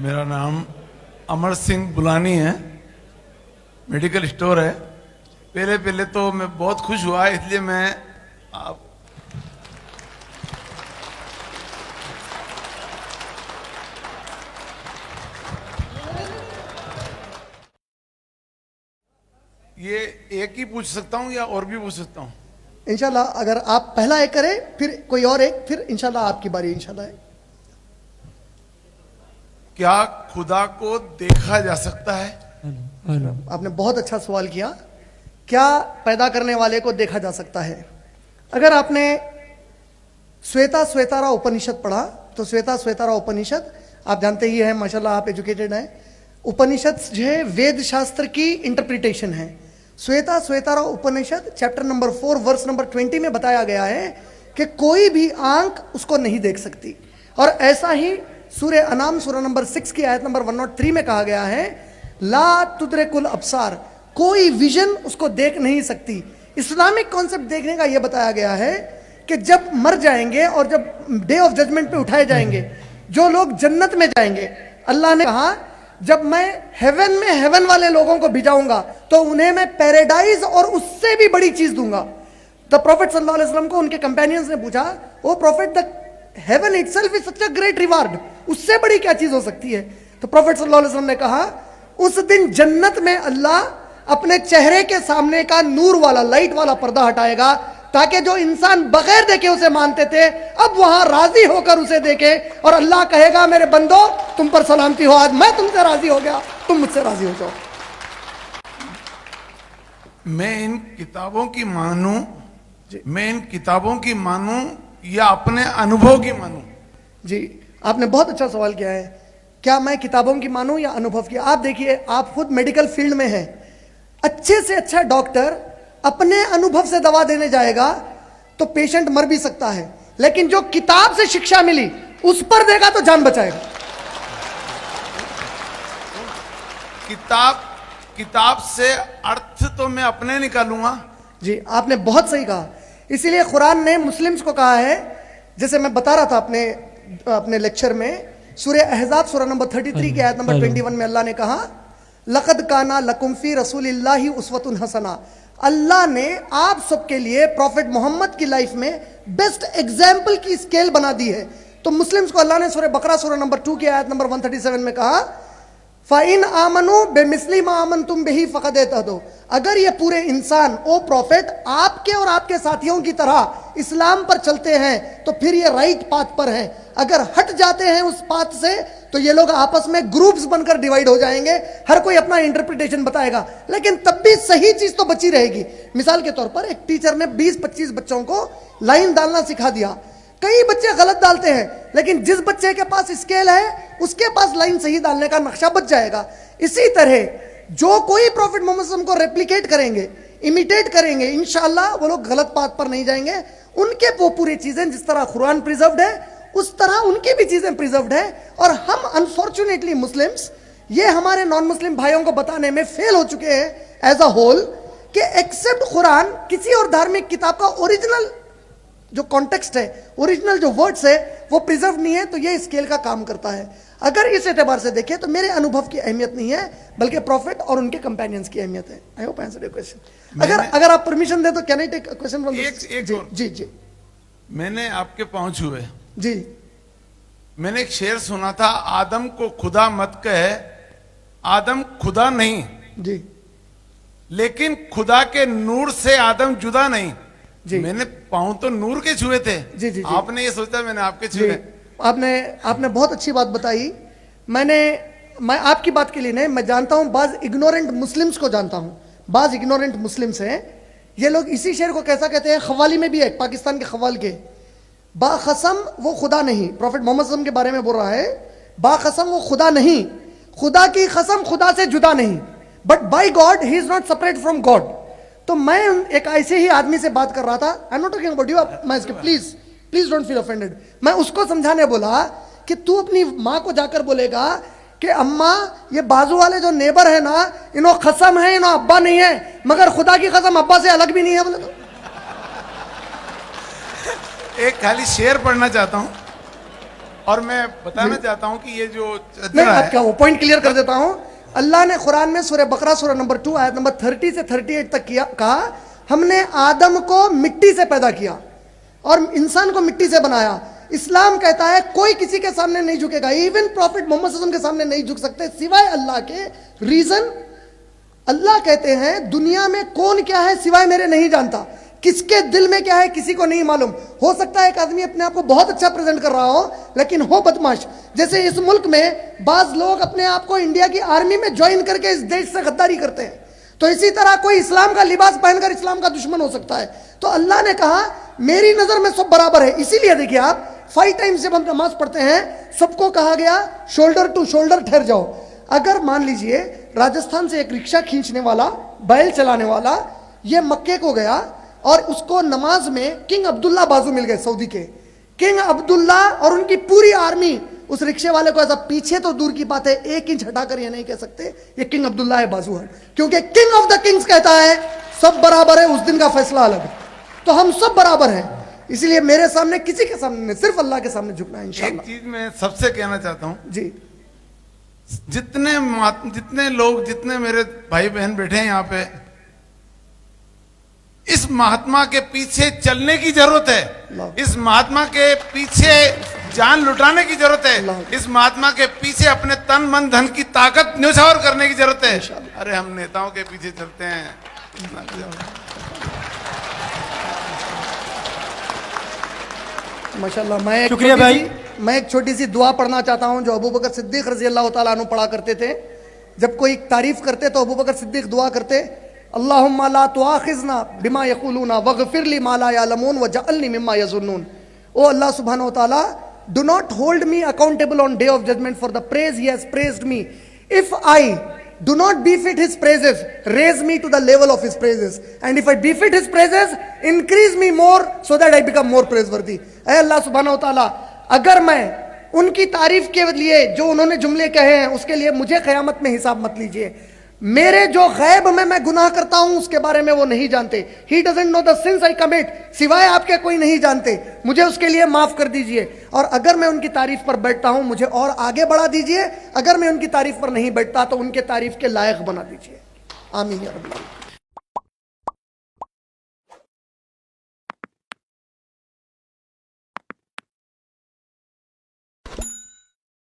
मेरा नाम अमर सिंह बुलानी है, मेडिकल स्टोर है। पहले पहले तो मैं बहुत खुश हुआ, इसलिए मैं आप ये एक ही पूछ सकता हूँ या और भी पूछ सकता हूँ? इंशाल्लाह अगर आप पहला एक करें, फिर कोई और एक, फिर इंशाल्लाह आपकी बारी इंशाल्लाह है। क्या खुदा को देखा जा सकता है? आपने बहुत अच्छा सवाल किया। क्या पैदा करने वाले को देखा जा सकता है? अगर आपने श्वेता श्वेतारा उपनिषद पढ़ा तो श्वेता श्वेतारा उपनिषद आप जानते ही हैं, माशाल्लाह आप एजुकेटेड हैं। उपनिषद जो है वेद शास्त्र की इंटरप्रिटेशन है। श्वेता श्वेतारा उपनिषद चैप्टर नंबर 4 वर्स नंबर 20 में बताया गया है कि कोई भी आंख उसको नहीं देख सकती। और ऐसा ही सूर्य अनाम सूरह नंबर 6 की आयत नंबर 103 में कहा गया है, ला तुदरिकुल अब्सार, कोई विजन उसको देख नहीं सकती। इस्लामिक कॉन्सेप्ट देखने का यह बताया गया है कि जब मर जाएंगे और जब डे ऑफ जजमेंट पे उठाए जाएंगे, जो लोग जन्नत में जाएंगे, अल्लाह ने कहा जब मैं हेवन में हेवन वाले लोगों को भिजाऊंगा तो उन्हें मैं पैराडाइज और उससे भी बड़ी चीज दूंगा। द प्रॉफिट सल्लल्लाहु अलैहि वसल्लम को उनके कंपेनियंस ने पूछा, O prophet the heaven itself is such a great reward, उससे बड़ी क्या चीज हो सकती है? तो प्रॉफिट सल्लल्लाहु अलैहि वसल्लम ने कहा उस दिन जन्नत में अल्लाह अपने चेहरे के सामने का नूर वाला लाइट वाला पर्दा हटाएगा ताकि जो इंसान बगैर देखे उसे मानते थे अब वहां राजी होकर उसे देखे, और अल्लाह कहेगा मेरे बंदो तुम पर सलामती हो, आज मैं तुमसे राजी हो गया, तुम मुझसे राजी हो जाओ। मैं इन किताबों की मानूं, मैं इन किताबों की मानूं या अपने अनुभव की मानूं? जी आपने बहुत अच्छा सवाल किया है। क्या मैं किताबों की मानूं या अनुभव की? आप देखिए, आप खुद मेडिकल फील्ड में हैं। अच्छे से अच्छा डॉक्टर अपने अनुभव से दवा देने जाएगा तो पेशेंट मर भी सकता है, लेकिन जो किताब से शिक्षा मिली उस पर देगा तो जान बचाएगा। किताब से अर्थ तो मैं अपने निकालूंगा। जी आपने बहुत सही कहा। इसीलिए कुरान ने मुस्लिम्स को कहा है, जैसे मैं बता रहा था अपने लेक्चर में, सूरह अहज़ाब सूरह नंबर 33 की आयत नंबर 21 में अल्लाह ने कहा लक़द काना लकुम फी रसूलिल्लाहि उसवतुन हसना, अल्लाह ने आप सबके लिए प्रॉफिट मोहम्मद की लाइफ में बेस्ट एग्जाम्पल की स्केल बना दी है। तो मुस्लिम्स को अल्लाह ने सूरह बकरा सूरह नंबर 2 की आयत नंबर 137 में कहा फ़ाइन आमनु बेमिस्ली मा आमनतुम बिही फ़क़द इहतदौ, अगर ये पूरे इंसान ओ प्रॉफिट आपके और आपके साथियों की तरह इस्लाम पर चलते हैं तो फिर ये राइट पाथ पर हैं। अगर हट जाते हैं उस पाथ से तो ये लोग आपस में ग्रुप्स बनकर डिवाइड हो जाएंगे, हर कोई अपना इंटरप्रिटेशन बताएगा, लेकिन तब भी सही चीज तो बची रहेगी। मिसाल के तौर पर एक टीचर ने 20-25 बच्चों को लाइन डालना सिखा दिया। कई बच्चे गलत डालते हैं, लेकिन जिस बच्चे के पास स्केल है उसके पास लाइन सही डालने का नक्शा बच जाएगा। इसी तरह जो कोई प्रॉफिट मोहम्मद सल्लल्लाहु अलैहि वसल्लम को रेप्लिकेट करेंगे, इमिटेट करेंगे, इंशाअल्लाह वो लोग गलत पाथ पर नहीं जाएंगे। उनके वो पूरी चीजें जिस तरह कुरान प्रिजर्व्ड है उस तरह उनकी भी चीजें प्रिजर्व्ड है। और हम अनफॉर्चुनेटली मुस्लिम्स ये हमारे नॉन मुस्लिम भाइयों को बताने में फेल हो चुके हैं एज अ होल कि एक्सेप्ट कुरान किसी और धार्मिक किताब का ओरिजिनल जो कॉन्टेक्स्ट है, ओरिजिनल जो वर्ड्स है वो प्रिजर्व नहीं है। तो ये स्केल का काम करता है। अगर इस एतबार से देखें तो मेरे अनुभव की अहमियत नहीं है बल्कि प्रॉफिट और उनके कंपेनियंस की अहमियत है। I hope answer your question. अगर आप परमिशन दे तो can I take a question from जी जी। मैंने आपके पांव छुए जी। मैंने एक शेर सुना था, आदम को खुदा मत कहे, आदम खुदा नहीं जी, लेकिन खुदा के नूर से आदम जुदा नहीं जी। मैंने पाँव तो नूर के छुए थे। जी, जी, जी। आपने ये सोचा मैंने आपके छुए। आपने बहुत अच्छी बात बताई। मैं आपकी बात के लिए नहीं, मैं जानता हूं बाज इग्नोरेंट मुस्लिम्स को जानता हूं, बाज इग्नोरेंट मुस्लिम्स हैं। ये लोग इसी शेर को कैसा कहते हैं, खवाली में भी है, पाकिस्तान के खवाल के, बाखसम वो खुदा नहीं, प्रॉफिट मोहम्मद सल्लल्लाहु अलैहि वसल्लम के बारे में बोल रहा है, बाखसम वो खुदा नहीं, खुदा की कसम खुदा से जुदा नहीं, but by God he is not separate from God. तो मैं एक ऐसे ही आदमी से बात कर रहा था, I am not talking about you, please don't feel offended. मैं उसको समझाने बोला कि तू अपनी माँ को जाकर बोलेगा कि अम्मा ये बाजू वाले जो नेबर है ना, इन्हों कसम है, इन्हों अब्बा नहीं है, मगर खुदा की कसम अब्बा से अलग भी नहीं है। बोले तो एक खाली शेर पढ़ना चाहता हूं। और मैं बताना चाहता हूं कि ये जो नहीं, चदरा आप है, क्या वो पॉइंट क्लियर कर देता हूं। अल्लाह ने कुरान में सूरह बकरा सूरह नंबर 2 आयत नंबर 30 से 38 तक कहा, हमने आदम को मिट्टी से पैदा किया और इंसान को मिट्टी से बनाया। इस्लाम कहता है कोई किसी के सामने नहीं झुकेगा, इवन प्रॉफिट मोहम्मद सल्लल्लाहु अलैहि वसल्लम के सामने नहीं झुक सकते सिवाय अल्लाह के। रीजन, अल्लाह कहते हैं दुनिया में कौन क्या है सिवाय मेरे नहीं जानता, किसके दिल में क्या है किसी को नहीं मालूम। हो सकता है एक आदमी अपने आप को बहुत अच्छा प्रेजेंट कर रहा हो लेकिन हो बदमाश। जैसे इस मुल्क में बाज लोग अपने आप को इंडिया की आर्मी में ज्वाइन करके इस देश से गद्दारी करते हैं, तो इसी तरह कोई इस्लाम का लिबास पहनकर इस्लाम का दुश्मन हो सकता है। तो अल्लाह ने कहा मेरी नजर में सब बराबर है। इसीलिए देखिए आप 5 टाइम्स जब हम नमाज पढ़ते हैं सबको कहा गया शोल्डर टू शोल्डर ठहर जाओ। अगर मान लीजिए राजस्थान से एक रिक्शा खींचने वाला, बैल चलाने वाला, ये मक्के को गया और उसको नमाज में किंग अब्दुल्ला बाजू मिल गए, सऊदी के किंग अब्दुल्ला और उनकी पूरी आर्मी उस रिक्शे वाले को ऐसा, पीछे तो दूर की बात है 1 इंच हटाकर ये नहीं कह सकते ये किंग अब्दुल्ला है बाजू है, क्योंकि किंग ऑफ द किंग्स कहता है सब बराबर है, उस दिन का फैसला अलग है। तो हम सब बराबर हैं, इसलिए मेरे सामने किसी के सामने नहीं, सिर्फ अल्लाह के सामने झुकना है एक इंशाअल्लाह। चीज मैं सबसे कहना चाहता हूं, जी जितने लोग, जितने मेरे भाई बहन बैठे हैं यहाँ पे, इस महात्मा के पीछे चलने की जरूरत है, इस महात्मा के पीछे जान लुटाने की जरूरत है, इस महात्मा के पीछे अपने तन मन धन की ताकत न्यौछावर करने की जरूरत है। अरे हम नेताओं के पीछे चलते हैं। माशाल्लाह। मैं एक छोटी सी दुआ पढ़ना चाहता हूं जो अबू बकर सिद्दीक रजी अल्लाह तआला अन्हु पढ़ा करते थे। जब कोई तारीफ करते तो अबू बकर सिद्दीक दुआ करते, अल्लाहुम्मा ला तुआखिज़ना बिमा यक़ूलूना वग़फ़िर ली मा ला यअलमून वजअलनी मिम्मा यज़ुन्नून। ओ अल्लाह सुब्हानहू व तआला, do not hold me accountable on day of judgement for the praise he has praised me. If I do not befit his praises, raise me to the level of his praises, and if I befit his praises, increase me more so that I become more praiseworthy। ऐ अल्लाह सुब्हानहू व तआला, अगर मैं उनकी तारीफ के लिए जो उन्होंने जुमले कहे हैं उसके लिए मुझे क़यामत में हिसाब मत लीजिए। मेरे जो गैब में मैं गुनाह करता हूं उसके बारे में वो नहीं जानते। He doesn't know the since I commit, सिवाय आपके कोई नहीं जानते, मुझे उसके लिए माफ कर दीजिए। और अगर मैं उनकी तारीफ पर बैठता हूं मुझे और आगे बढ़ा दीजिए, अगर मैं उनकी तारीफ पर नहीं बैठता तो उनके तारीफ के लायक बना दीजिए। आमीन या रब्बल आलमीन।